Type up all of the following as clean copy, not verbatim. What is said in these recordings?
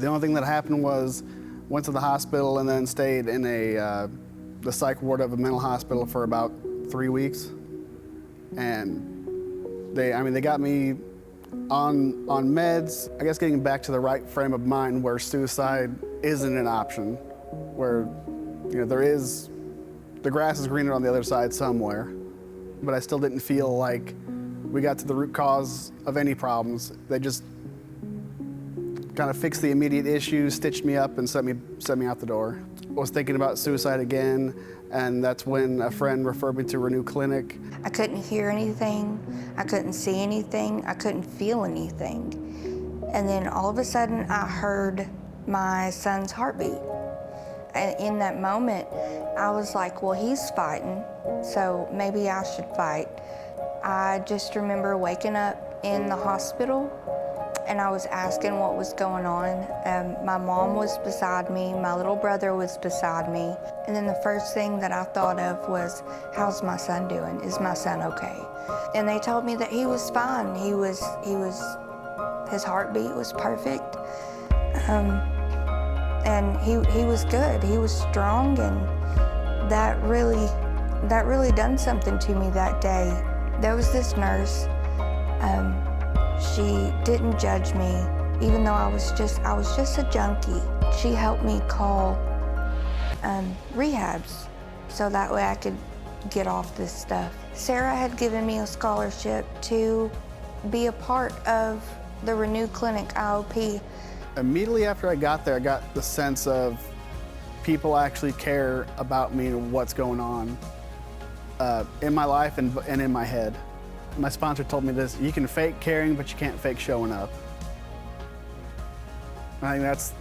The only thing that happened was went to the hospital and then stayed in the psych ward of a mental hospital for about 3 weeks. And they got me on meds, I guess getting back to the right frame of mind where suicide isn't an option, where the grass is greener on the other side somewhere. But I still didn't feel like we got to the root cause of any problems. They just kind of fixed the immediate issues, stitched me up, and sent me out the door. I was thinking about suicide again, and that's when a friend referred me to Renew Clinic. I couldn't hear anything, I couldn't see anything, I couldn't feel anything. And then all of a sudden I heard my son's heartbeat. And in that moment, I was like, well, he's fighting, so maybe I should fight. I just remember waking up in the hospital and I was asking what was going on. My mom was beside me, my little brother was beside me. And then the first thing that I thought of was, how's my son doing? Is my son okay? And they told me that he was fine. His heartbeat was perfect. And he was good, he was strong, and that really done something to me that day. There was this nurse, she didn't judge me, even though I was just a junkie. She helped me call rehabs, so that way I could get off this stuff. Sarah had given me a scholarship to be a part of the Renew Clinic IOP. Immediately after I got there, I got the sense of people actually care about me and what's going on in my life and in my head. My sponsor told me this: you can fake caring, but you can't fake showing up. And I think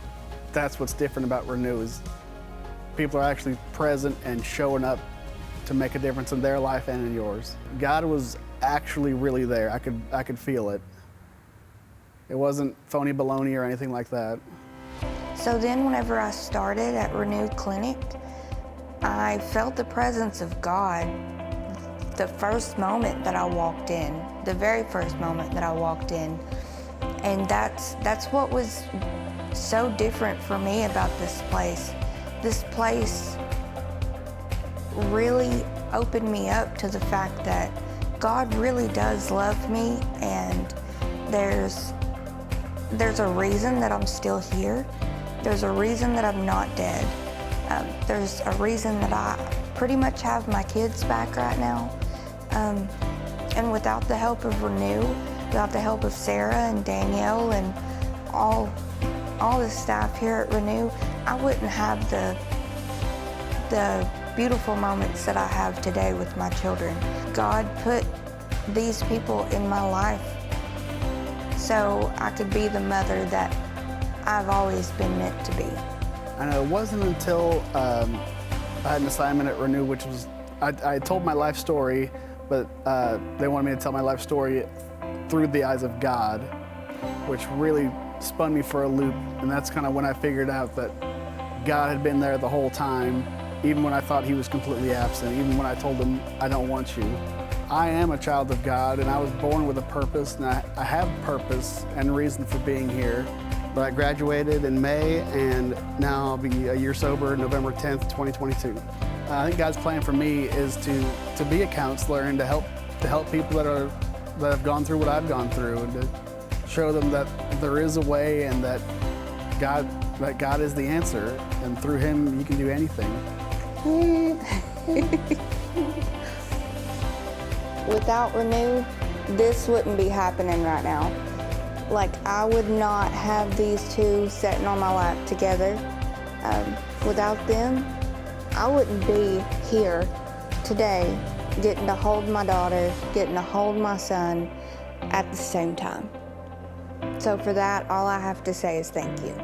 that's what's different about Renew, is people are actually present and showing up to make a difference in their life and in yours. God was actually really there. I could feel it. It wasn't phony baloney or anything like that. So then whenever I started at Renew Clinic, I felt the presence of God the first moment that I walked in, the very first moment that I walked in. And that's what was so different for me about this place. This place really opened me up to the fact that God really does love me, and there's a reason that I'm still here. There's a reason that I'm not dead. There's a reason that I pretty much have my kids back right now. And without the help of Renew, without the help of Sarah and Danielle and all the staff here at Renew, I wouldn't have the beautiful moments that I have today with my children. God put these people in my life so I could be the mother that I've always been meant to be. And it wasn't until I had an assignment at Renew, which was, I told my life story, but they wanted me to tell my life story through the eyes of God, which really spun me for a loop. And that's kind of when I figured out that God had been there the whole time, even when I thought he was completely absent, even when I told him, I don't want you. I am a child of God, and I was born with a purpose, and I have purpose and reason for being here. But I graduated in May, and now I'll be a year sober, November 10th, 2022. I think God's plan for me is to be a counselor and to help people that have gone through what I've gone through, and to show them that there is a way, and that God is the answer, and through him you can do anything. Without Renew, this wouldn't be happening right now. Like, I would not have these two sitting on my lap together. Without them, I wouldn't be here today getting to hold my daughter, getting to hold my son at the same time. So for that, all I have to say is thank you.